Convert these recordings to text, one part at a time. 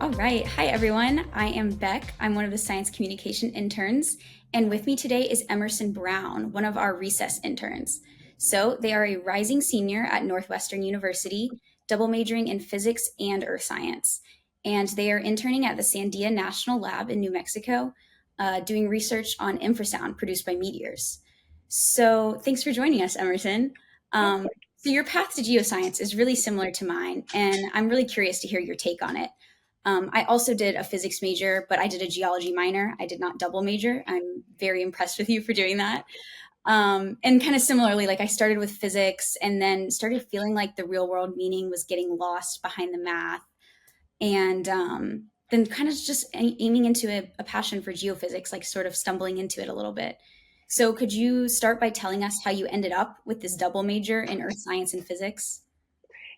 All right. Hi, everyone. I am Beck. I'm one of the science communication interns. And with me today is Emerson Brown, one of our RESESS interns. So they are a rising senior at Northwestern University, double majoring in physics and earth science. And they are interning at the Sandia National Lab in New Mexico, doing research on infrasound produced by meteors. So thanks for joining us, Emerson. Yeah. So your path to geoscience is really similar to mine, and I'm really curious to hear your take on it. I also did a physics major, but I did a geology minor. I did not double major. I'm very impressed with you for doing that. And kind of similarly, like I started with physics and then started feeling like the real world meaning was getting lost behind the math. And then kind of just aiming into a passion for geophysics, like sort of stumbling into it a little bit. So could you start by telling us how you ended up with this double major in earth science and physics?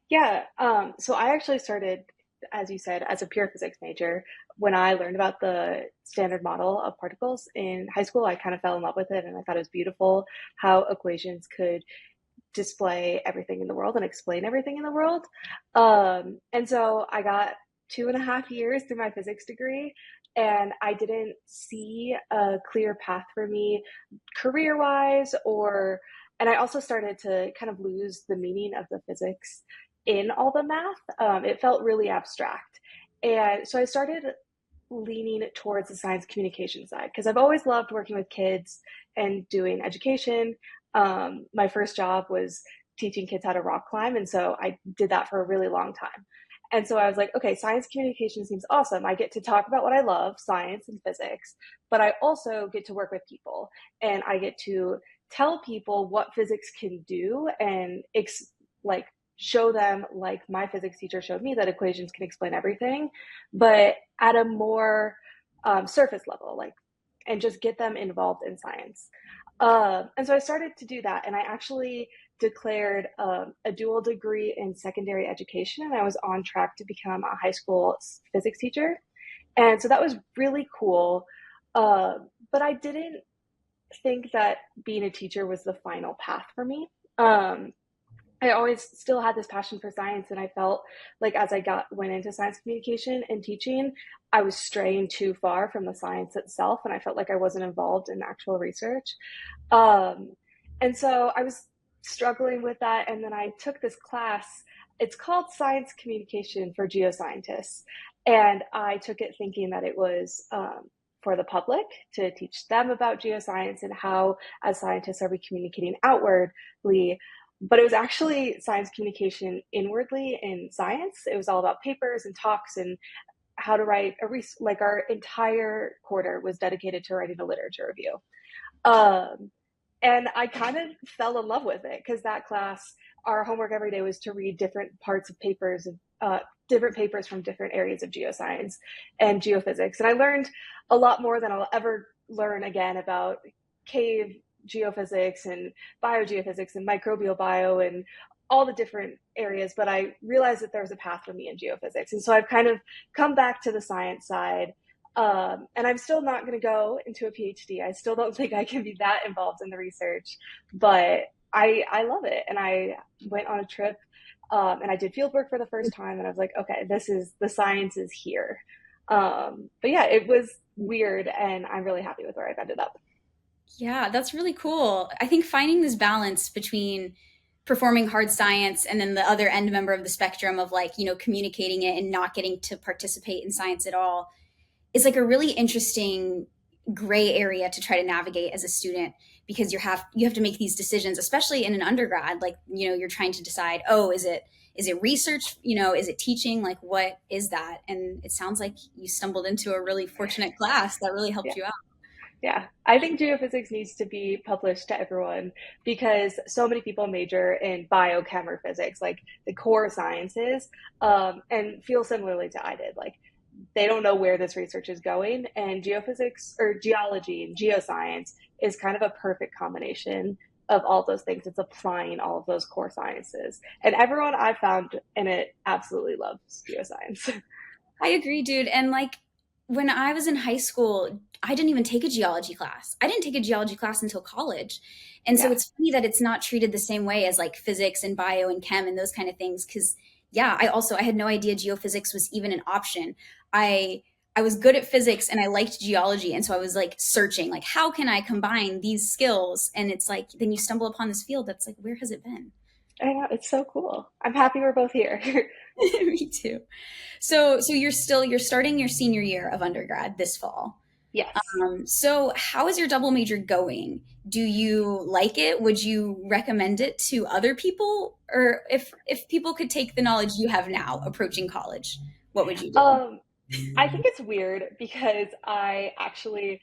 So I actually started, as you said, as a pure physics major. When I learned about the standard model of particles in high school, I kind of fell in love with it and I thought it was beautiful how equations could display everything in the world and explain everything in the world. And so I got 2.5 years through my physics degree, and I didn't see a clear path for me career wise, and I also started to kind of lose the meaning of the physics in all the math. It felt really abstract. And so I started leaning towards the science communication side because I've always loved working with kids and doing education. My first job was teaching kids how to rock climb. And so I did that for a really long time. And so I was like, okay, science communication seems awesome. I get to talk about what I love, science and physics, but I also get to work with people and I get to tell people what physics can do and like show them, like my physics teacher showed me, that equations can explain everything, but at a more surface level, like, and just get them involved in science. And so I started to do that, and I actually declared a dual degree in secondary education, and I was on track to become a high school physics teacher. And so that was really cool. But I didn't think that being a teacher was the final path for me. I always still had this passion for science, and I felt like as I went into science communication and teaching, I was straying too far from the science itself, and I felt like I wasn't involved in actual research. Um, and so I was struggling with that, and then I took this class. It's called Science Communication for Geoscientists, and I took it thinking that it was for the public to teach them about geoscience and how, as scientists, are we communicating outwardly, but it was actually science communication inwardly in science. It was all about papers and talks and how to write like our entire quarter was dedicated to writing a literature review. Um, and I kind of fell in love with it because that class, our homework every day was to read different parts of papers, different papers from different areas of geoscience and geophysics. And I learned a lot more than I'll ever learn again about cave geophysics and biogeophysics and microbial bio and all the different areas, but I realized that there was a path for me in geophysics. And so I've kind of come back to the science side. And I'm still not going to go into a PhD. I still don't think I can be that involved in the research, but I love it. And I went on a trip and I did field work for the first time. And I was like, okay, the science is here. But yeah, it was weird. And I'm really happy with where I've ended up. Yeah, that's really cool. I think finding this balance between performing hard science and then the other end member of the spectrum of like, communicating it and not getting to participate in science at all is like a really interesting gray area to try to navigate as a student because you have to make these decisions, especially in an undergrad. Like, you're trying to decide, oh, is it research? Is it teaching? Like, what is that? And it sounds like you stumbled into a really fortunate class that really Yeah. helped you out. Yeah, I think geophysics needs to be published to everyone because so many people major in biochem or physics, like the core sciences, and feel similarly to I did. Like they don't know where this research is going, and geophysics or geology and geoscience is kind of a perfect combination of all those things. It's applying all of those core sciences, and everyone I've found in it absolutely loves geoscience. I agree, dude. And like when I was in high school, I didn't even take a geology class. I didn't take a geology class until college. And so Yeah, it's funny that it's not treated the same way as like physics and bio and chem and those kind of things. Cause yeah, I had no idea geophysics was even an option. I was good at physics and I liked geology. And so I was like searching, like, how can I combine these skills? And it's like, then you stumble upon this field that's like, where has it been? I know, it's so cool. I'm happy we're both here. Me too. So you're starting your senior year of undergrad this fall. Yes. So how is your double major going? Do you like it? Would you recommend it to other people? Or if people could take the knowledge you have now approaching college, what would you do? Um, I think it's weird because I actually,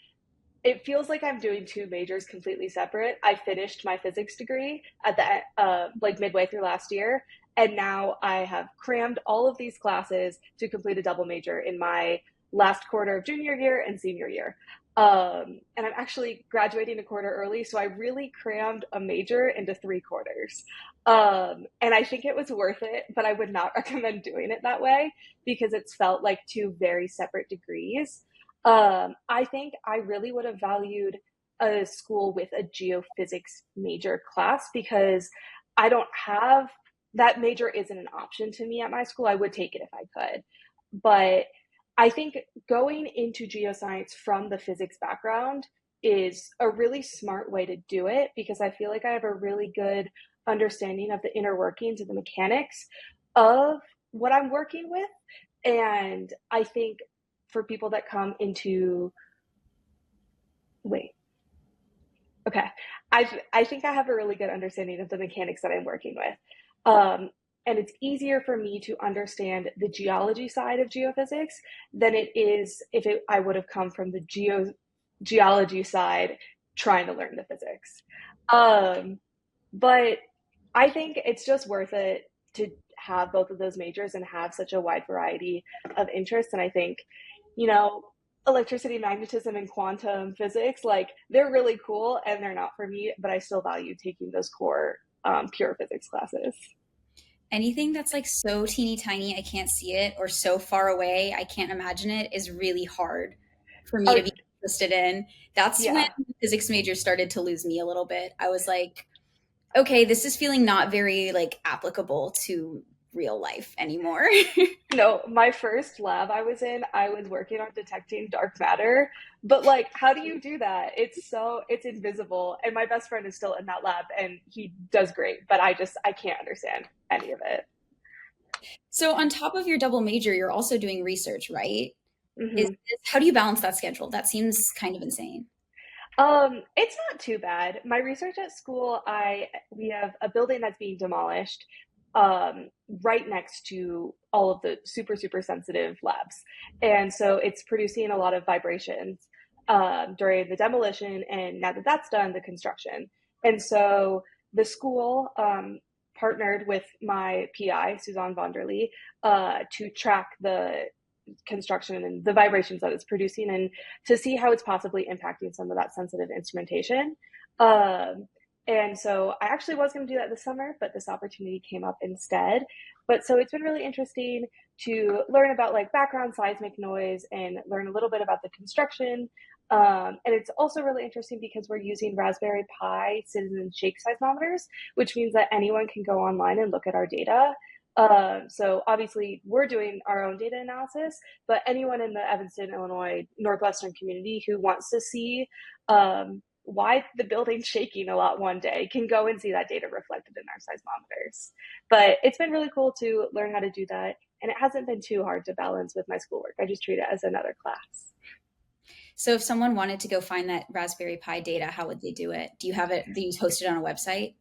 it feels like I'm doing two majors completely separate. I finished my physics degree at the like midway through last year, and now I have crammed all of these classes to complete a double major in my last quarter of junior year and senior year. And I'm actually graduating a quarter early, so I really crammed a major into 3 quarters. And I think it was worth it, but I would not recommend doing it that way because it's felt like two very separate degrees. I think I really would have valued a school with a geophysics major class because I don't have that major isn't an option to me at my school. I would take it if I could. But I think going into geoscience from the physics background is a really smart way to do it because I feel like I have a really good understanding of the inner workings and the mechanics of what I'm working with. And I think for people that come into, wait, okay, I think I have a really good understanding of the mechanics that I'm working with. And it's easier for me to understand the geology side of geophysics than it is if I would have come from the geology side trying to learn the physics. Um, but I think it's just worth it to have both of those majors and have such a wide variety of interests. And I think, you know, electricity, magnetism, and quantum physics, like they're really cool and they're not for me, but I still value taking those core pure physics classes. Anything that's like so teeny tiny I can't see it, or so far away I can't imagine it, is really hard for me Oh, to be interested in. That's when yeah. the physics major started to lose me a little bit. I was like, okay, this is feeling not very like applicable to real life anymore. No, my first lab I was in, I was working on detecting dark matter. But like, how do you do that? It's invisible. And my best friend is still in that lab and he does great, but I can't understand any of it. So on top of your double major, you're also doing research, right? Hmm. How do you balance that schedule? That seems kind of insane. It's not too bad. My research at school, I we have a building that's being demolished, right next to all of the super sensitive labs, and so it's producing a lot of vibrations during the demolition, and now that that's done, the construction, and so the school partnered with my PI Suzanne Vonderlee to track the construction and the vibrations that it's producing and to see how it's possibly impacting some of that sensitive instrumentation. Um, and so I actually was going to do that this summer, but this opportunity came up instead. But so it's been really interesting to learn about like background seismic noise and learn a little bit about the construction. And it's also really interesting because we're using Raspberry Pi Citizen Shake seismometers, which means that anyone can go online and look at our data. So obviously we're doing our own data analysis, but anyone in the Evanston, Illinois, Northwestern community who wants to see why the building's shaking a lot one day can go and see that data reflected in our seismometers. But it's been really cool to learn how to do that. And it hasn't been too hard to balance with my schoolwork. I just treat it as another class. So if someone wanted to go find that Raspberry Pi data, how would they do it? Do you have it? Do you host it on a website?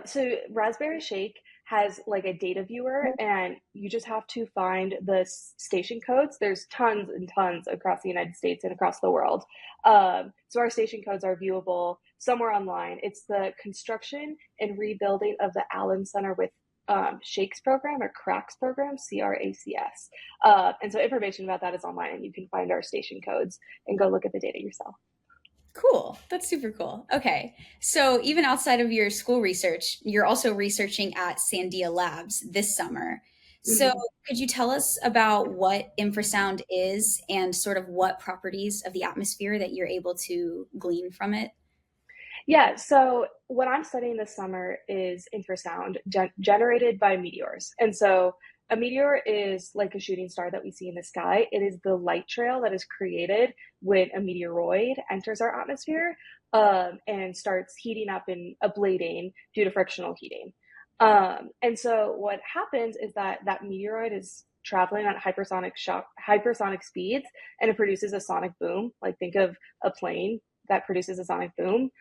So Raspberry Shake has like a data viewer, and you just have to find the station codes. There's tons and tons across the United States and across the world. So our station codes are viewable somewhere online. It's the construction and rebuilding of the Allen Center with Shakes program or CRACS program, CRACS. And so information about that is online, and you can find our station codes and go look at the data yourself. Cool. That's super cool. Okay. So even outside of your school research, you're also researching at Sandia Labs this summer. So Mhm. could you tell us about what infrasound is and sort of what properties of the atmosphere that you're able to glean from it? Yeah, so what I'm studying this summer is infrasound generated by meteors. And so a meteor is like a shooting star that we see in the sky. It is the light trail that is created when a meteoroid enters our atmosphere and starts heating up and ablating due to frictional heating. And so what happens is that that meteoroid is traveling at hypersonic speeds, and it produces a sonic boom. Like think of a plane that produces a sonic boom.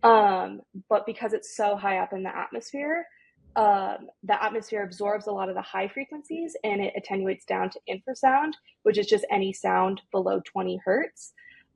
But because it's so high up in the atmosphere absorbs a lot of the high frequencies and it attenuates down to infrasound, which is just any sound below 20 hertz.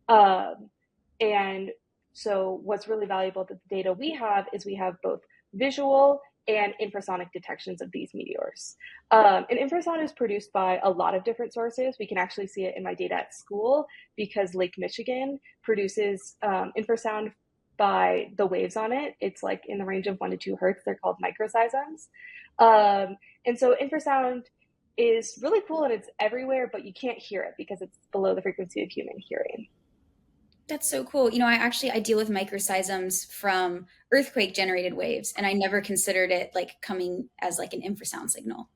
And so what's really valuable with the data we have is we have both visual and infrasonic detections of these meteors. And infrasound is produced by a lot of different sources. We can actually see it in my data at school because Lake Michigan produces infrasound by the waves on it. It's like in the range of 1 to 2 hertz. They're called microseisms. And so infrasound is really cool and it's everywhere, but you can't hear it because it's below the frequency of human hearing. That's so cool. I deal with microseisms from earthquake generated waves, and I never considered it like coming as like an infrasound signal.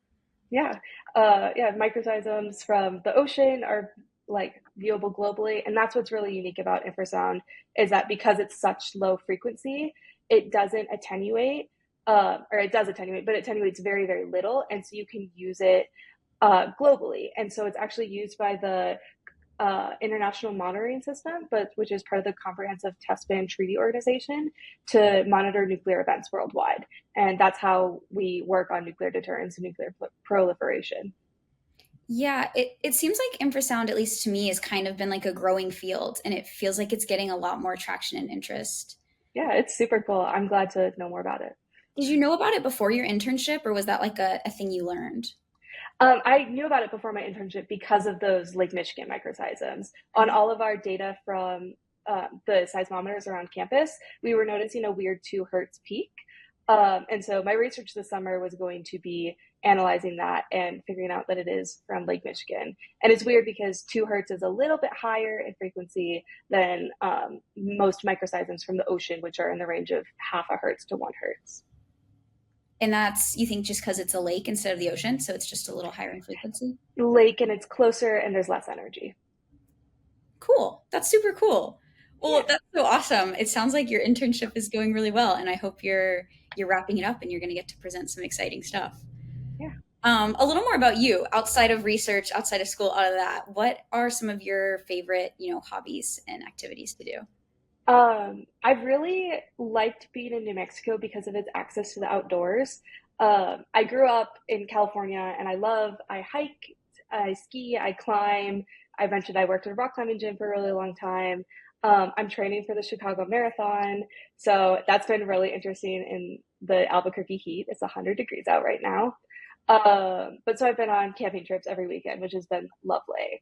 Yeah. Yeah. Microseisms from the ocean are like viewable globally. And that's what's really unique about infrasound is that because it's such low frequency, it doesn't attenuate, or it does attenuate, but it attenuates very, very little. And so you can use it globally. And so it's actually used by the international monitoring system, which is part of the Comprehensive Test Ban Treaty Organization to monitor nuclear events worldwide. And that's how we work on nuclear deterrence and nuclear proliferation. Yeah, it seems like infrasound, at least to me, has kind of been like a growing field, and it feels like it's getting a lot more traction and interest. Yeah, it's super cool. I'm glad to know more about it. Did you know about it before your internship, or was that like a thing you learned? I knew about it before my internship because of those Lake Michigan microseisms. On all of our data from the seismometers around campus, we were noticing a weird 2 hertz peak. And so my research this summer was going to be analyzing that and figuring out that it is from Lake Michigan. And it's weird because 2 hertz is a little bit higher in frequency than most microseisms from the ocean, which are in the range of half a hertz to 1 hertz. And that's, you think, just because it's a lake instead of the ocean, so it's just a little higher in frequency? Lake and it's closer and there's less energy. Cool. That's super cool. Well, Yeah. that's so awesome. It sounds like your internship is going really well, and I hope you're wrapping it up and you're going to get to present some exciting stuff. Yeah. A little more about you outside of research, outside of school, out of that. What are some of your favorite, hobbies and activities to do? I've really liked being in New Mexico because of its access to the outdoors. I grew up in California and I hike, I ski, I climb. I mentioned I worked at a rock climbing gym for a really long time. I'm training for the Chicago Marathon. So that's been really interesting in the Albuquerque heat. It's 100 degrees out right now. But so I've been on camping trips every weekend, which has been lovely.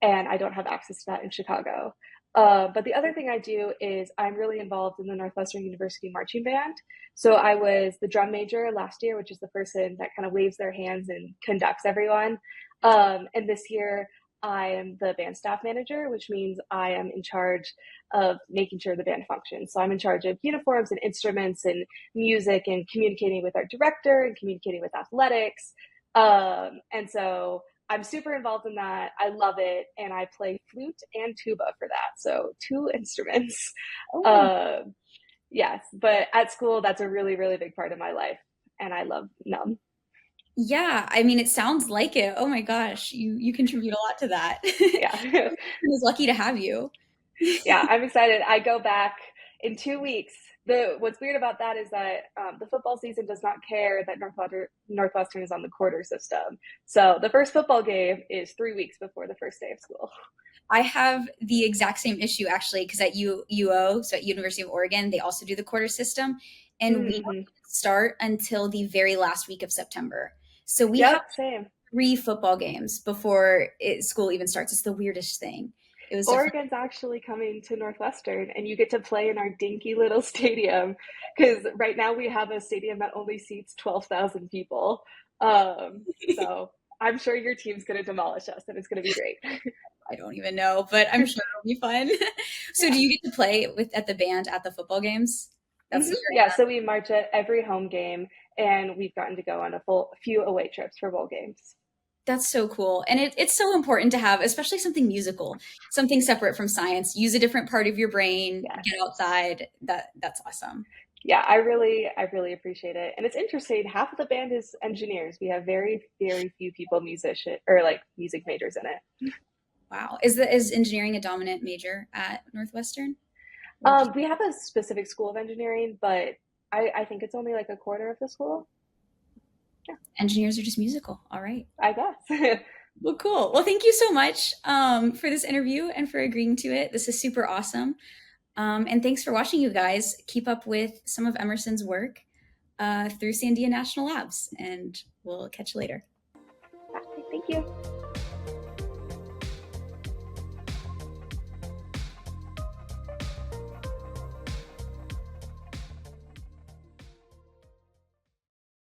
And I don't have access to that in Chicago. But the other thing I do is I'm really involved in the Northwestern University marching band. So I was the drum major last year, which is the person that kind of waves their hands and conducts everyone. And this year I am the band staff manager, which means I am in charge of making sure the band functions. So I'm in charge of uniforms and instruments and music and communicating with our director and communicating with athletics. And so I'm super involved in that. I love it. And I play flute and tuba for that. So two instruments. Oh, Yes. But at school, that's a really, really big part of my life. And I love them. yeah. I mean, it sounds like it. Oh my gosh, you contribute a lot to that. Yeah. I was lucky to have you. Yeah. I'm excited. I go back in 2 weeks. What's weird about that is that the football season does not care that Northwestern is on the quarter system. So the first football game is 3 weeks before the first day of school. I have the exact same issue actually, because at UO, so at University of Oregon, they also do the quarter system, and we don't Mm-hmm. start until the very last week of September. So we have Yep, same. 3 football games before school even starts. It's the weirdest thing. It was definitely. Oregon's actually coming to Northwestern, and you get to play in our dinky little stadium because right now we have a stadium that only seats 12,000 people. So I'm sure your team's going to demolish us, and it's going to be great. I don't even know, but I'm sure it'll be fun. So Yeah. do you get to play with at the band at the football games? That's the Yeah, so we march at every home game, and we've gotten to go on a few away trips for bowl games. That's so cool. And it's so important to have, especially something musical, something separate from science. Use a different part of your brain, Yes. get outside. That's awesome. Yeah, I really appreciate it. And it's interesting, half of the band is engineers. We have very, very few people musician or like music majors in it. Wow. Is engineering a dominant major at Northwestern? We have a specific school of engineering, but I think it's only like a quarter of the school. Yeah, Engineers are just musical. All right. I guess. Well, cool. Well, thank you so much for this interview and for agreeing to it. This is super awesome. And thanks for watching, you guys. Keep up with some of Emerson's work through Sandia National Labs, and we'll catch you later. Thank you.